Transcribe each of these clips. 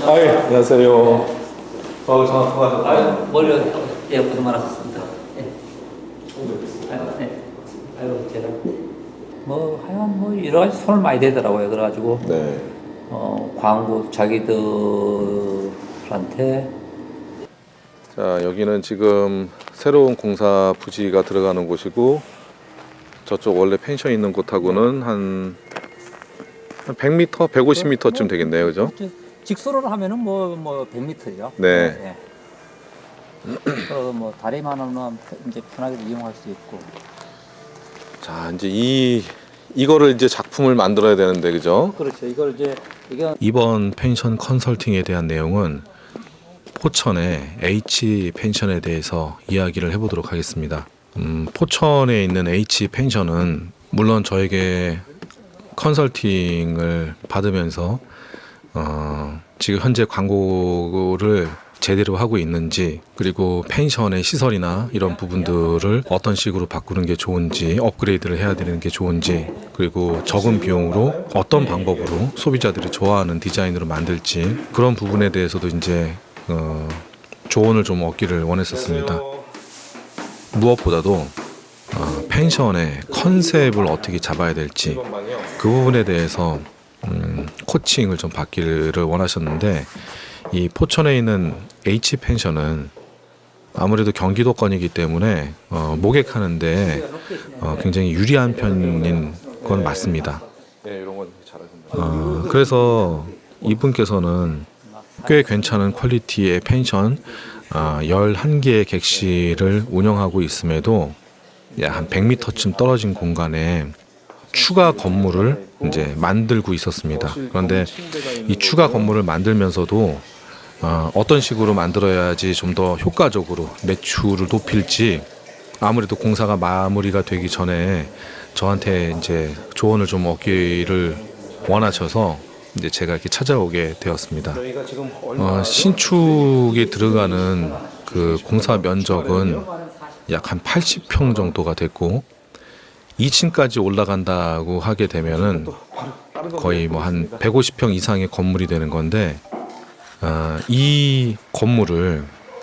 아이, 안녕하세요. 아유, 머리가 고생 많았습니다. 예. 아유, 네. 아유, 제가 뭐 하여간 뭐 여러 가지 손을 많이 대더라고요. 그래가지고 네. 광고 자기들한테 자, 여기는 지금 새로운 공사 부지가 들어가는 곳이고, 저쪽 원래 펜션 있는 곳하고는 한 100m, 150m쯤 되겠네요, 그죠? 직수로 하면은 뭐 100m죠. 네. 뭐 다리만 하면 이제 편하게 이용할 수 있고. 자, 이제 이거를 이제 작품을 만들어야 되는데, 그죠? 그렇죠. 이걸 이제 이번 펜션 컨설팅에 대한 내용은 포천의 H 펜션에 대해서 이야기를 해보도록 하겠습니다. 포천에 있는 H 펜션은 물론 저에게 컨설팅을 받으면서 지금 현재 광고를 제대로 하고 있는지, 그리고 펜션의 시설이나 이런 부분들을 어떤 식으로 바꾸는 게 좋은지, 업그레이드를 해야 되는 게 좋은지, 그리고 적은 비용으로 어떤 방법으로 소비자들이 좋아하는 디자인으로 만들지, 그런 부분에 대해서도 이제 조언을 좀 얻기를 원했었습니다. 무엇보다도 펜션의 컨셉을 어떻게 잡아야 될지, 그 부분에 대해서 코칭을 좀 받기를 원하셨는데, 이 포천에 있는 H 펜션은 아무래도 경기도권이기 때문에 모객하는데 굉장히 유리한 편인 건 맞습니다. 그래서 이분께서는 꽤 괜찮은 퀄리티의 펜션 11개의 객실을 운영하고 있음에도 한 100m쯤 떨어진 공간에 추가 건물을 이제 만들고 있었습니다. 그런데 이 추가 건물을 만들면서도 어떤 식으로 만들어야지 좀 더 효과적으로 매출을 높일지, 아무래도 공사가 마무리가 되기 전에 저한테 이제 조언을 좀 얻기를 원하셔서 이제 제가 이렇게 찾아오게 되었습니다. 신축에 들어가는 그 공사 면적은 약 한 80평 정도가 됐고, 2층까지 올라간다고 하게 되면은 거의 뭐 한 150평 이상의 건물이 되는 건데, 이 건물을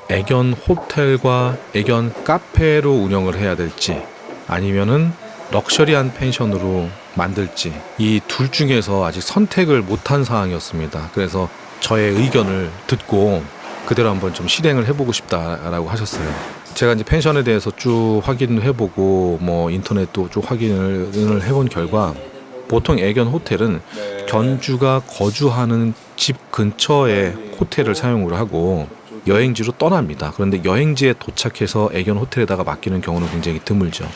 애견 호텔과 애견 카페로 운영을 해야 될지, 아니면은 럭셔리한 펜션으로 만들지, 이 둘 중에서 아직 선택을 못한 상황이었습니다. 그래서 저의 의견을 듣고 그대로 한번 좀 실행을 해보고 싶다라고 하셨어요. 제가 이제 펜션에 대해서 쭉 확인을 해보고 뭐 인터넷도 쭉 확인을 해본 결과, 보통 애견 호텔은 견주가 거주하는 집 근처에 호텔을 사용을 하고 여행지로 떠납니다. 그런데 여행지에 도착해서 애견 호텔에다가 맡기는 경우는 굉장히 드물죠.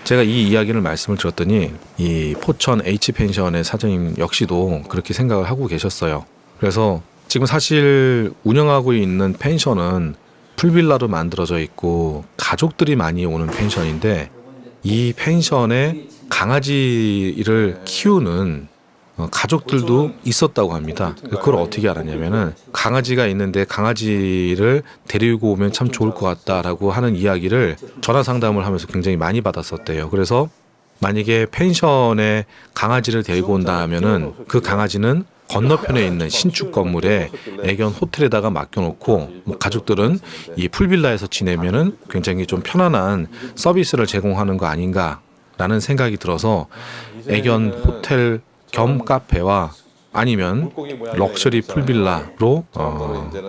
제가 이 이야기를 말씀을 드렸더니 이 포천 H펜션의 사장님 역시도 그렇게 생각을 하고 계셨어요. 그래서 지금 사실 운영하고 있는 펜션은 풀빌라로 만들어져 있고 가족들이 많이 오는 펜션인데, 이 펜션에 강아지를 키우는 가족들도 있었다고 합니다. 그걸 어떻게 알았냐면은, 강아지가 있는데 강아지를 데리고 오면 참 좋을 것 같다라고 하는 이야기를 전화 상담을 하면서 굉장히 많이 받았었대요. 그래서 만약에 펜션에 강아지를 데리고 온다 하면은 그 강아지는 건너편에 있는 신축 건물에 애견 호텔에다가 맡겨놓고, 뭐 가족들은 이 풀빌라에서 지내면은 굉장히 좀 편안한 서비스를 제공하는 거 아닌가라는 생각이 들어서 애견 호텔 겸 카페와 아니면 럭셔리 풀빌라로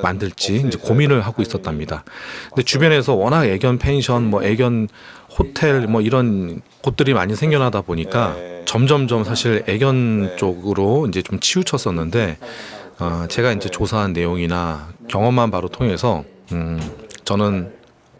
만들지 이제 고민을 하고 있었답니다. 근데 주변에서 워낙 애견 펜션, 뭐 애견 호텔 뭐 이런 곳들이 많이 생겨나다 보니까 점점점 사실 애견 쪽으로 이제 좀 치우쳤었는데, 제가 이제 조사한 내용이나 경험만 바로 통해서 저는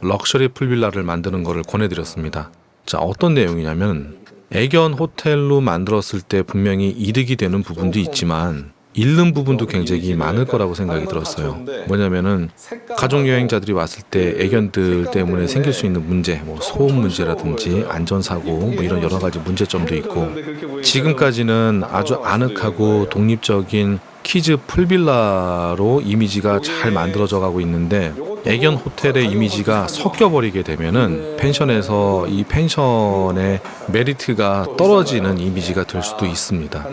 럭셔리 풀빌라를 만드는 거를 권해드렸습니다. 자, 어떤 내용이냐면, 애견 호텔로 만들었을 때 분명히 이득이 되는 부분도 있지만 잃는 부분도 굉장히 많을 거라고 생각이 들었어요. 뭐냐면은 가족 여행자들이 왔을 때 애견들 때문에 생길 수 있는 문제, 뭐 소음 문제라든지 안전사고 뭐 이런 여러 가지 문제점도 있고, 지금까지는 아주 아늑하고 독립적인 키즈 풀빌라로 이미지가 잘 만들어져 가고 있는데, 애견 호텔의 이미지가 섞여버리게 되면은 펜션에서 이 펜션의 메리트가 떨어지는 이미지가 될 수도 있습니다.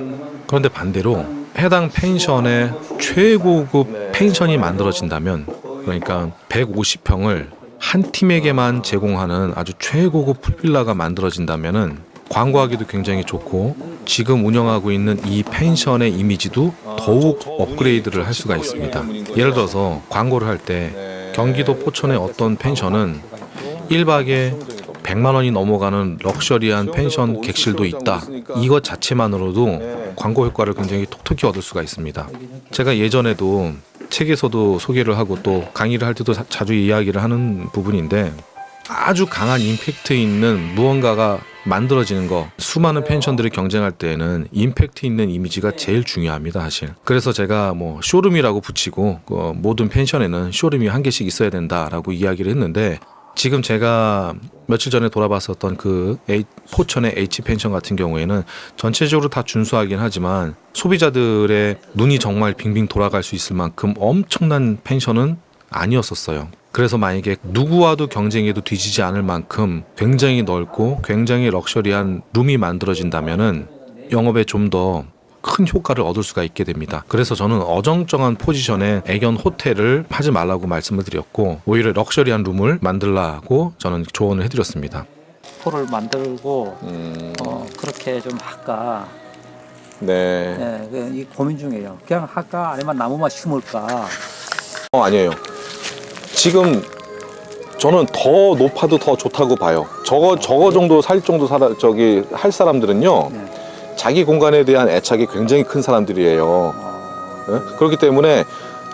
그런데 반대로 해당 펜션의 최고급 펜션이 만들어진다면, 그러니까 150평을 한 팀에게만 제공하는 아주 최고급 풀빌라가 만들어진다면은 광고하기도 굉장히 좋고 지금 운영하고 있는 이 펜션의 이미지도 더욱 업그레이드를 할 수가 있습니다. 예를 들어서 광고를 할 때 경기도 포천의 어떤 펜션은 1박에 100만 원이 넘어가는 럭셔리한 펜션 객실도 있다. 이것 자체만으로도 광고 효과를 굉장히 톡톡히 얻을 수가 있습니다. 제가 예전에도 책에서도 소개를 하고 또 강의를 할 때도 자주 이야기를 하는 부분인데, 아주 강한 임팩트 있는 무언가가 만들어지는 거, 수많은 펜션들이 경쟁할 때에는 임팩트 있는 이미지가 제일 중요합니다, 사실. 그래서 제가 뭐 쇼룸이라고 붙이고 모든 펜션에는 쇼룸이 한 개씩 있어야 된다라고 이야기를 했는데, 지금 제가 며칠 전에 돌아봤었던 그 포천의 H펜션 같은 경우에는 전체적으로 다 준수하긴 하지만 소비자들의 눈이 정말 빙빙 돌아갈 수 있을 만큼 엄청난 펜션은 아니었었어요. 그래서 만약에 누구와도 경쟁해도 뒤지지 않을 만큼 굉장히 넓고 굉장히 럭셔리한 룸이 만들어진다면은 영업에 좀 더 큰 효과를 얻을 수가 있게 됩니다. 그래서 저는 어정쩡한 포지션의 애견 호텔을 하지 말라고 말씀을 드렸고, 오히려 럭셔리한 룸을 만들라고 저는 조언을 해드렸습니다. 포를 만들고 그렇게 좀 할까. 네. 네, 이 고민 중이에요. 그냥 할까 아니면 나무만 심을까. 아니에요. 지금 저는 더 높아도 더 좋다고 봐요. 저거 정도 살 정도 할 사람들은요. 네. 자기 공간에 대한 애착이 굉장히 큰 사람들이에요. 네? 그렇기 때문에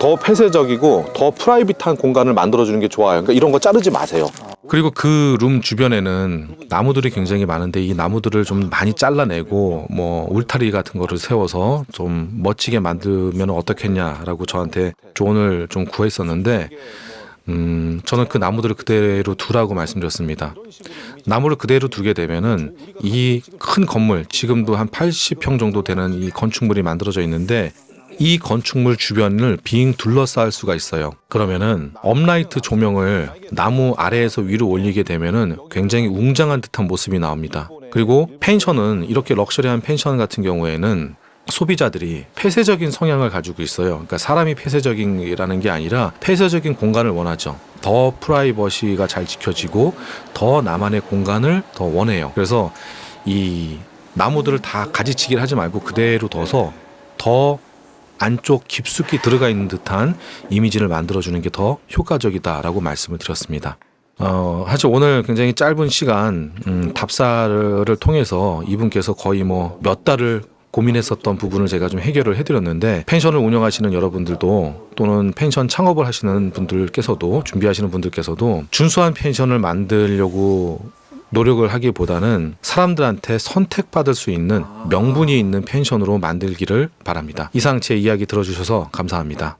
더 폐쇄적이고 더 프라이빗한 공간을 만들어주는 게 좋아요. 그러니까 이런 거 자르지 마세요. 그리고 그 룸 주변에는 나무들이 굉장히 많은데 이 나무들을 좀 많이 잘라내고 뭐 울타리 같은 거를 세워서 좀 멋지게 만들면 어떻겠냐라고 저한테 조언을 좀 구했었는데, 저는 그 나무들을 그대로 두라고 말씀드렸습니다. 나무를 그대로 두게 되면은 이 큰 건물, 지금도 한 80평 정도 되는 이 건축물이 만들어져 있는데, 이 건축물 주변을 빙 둘러싸을 수가 있어요. 그러면은 업라이트 조명을 나무 아래에서 위로 올리게 되면은 굉장히 웅장한 듯한 모습이 나옵니다. 그리고 펜션은, 이렇게 럭셔리한 펜션 같은 경우에는 소비자들이 폐쇄적인 성향을 가지고 있어요. 그러니까 사람이 폐쇄적이라는 게 아니라 폐쇄적인 공간을 원하죠. 더 프라이버시가 잘 지켜지고 더 나만의 공간을 더 원해요. 그래서 이 나무들을 다 가지치기를 하지 말고 그대로 둬서 더 안쪽 깊숙이 들어가 있는 듯한 이미지를 만들어주는 게 더 효과적이다라고 말씀을 드렸습니다. 사실 오늘 굉장히 짧은 시간 답사를 통해서 이분께서 거의 뭐 몇 달을 고민했었던 부분을 제가 좀 해결을 해드렸는데, 펜션을 운영하시는 여러분들도 또는 펜션 창업을 하시는 분들께서도, 준비하시는 분들께서도 준수한 펜션을 만들려고 노력을 하기보다는 사람들한테 선택받을 수 있는 명분이 있는 펜션으로 만들기를 바랍니다. 이상 제 이야기 들어주셔서 감사합니다.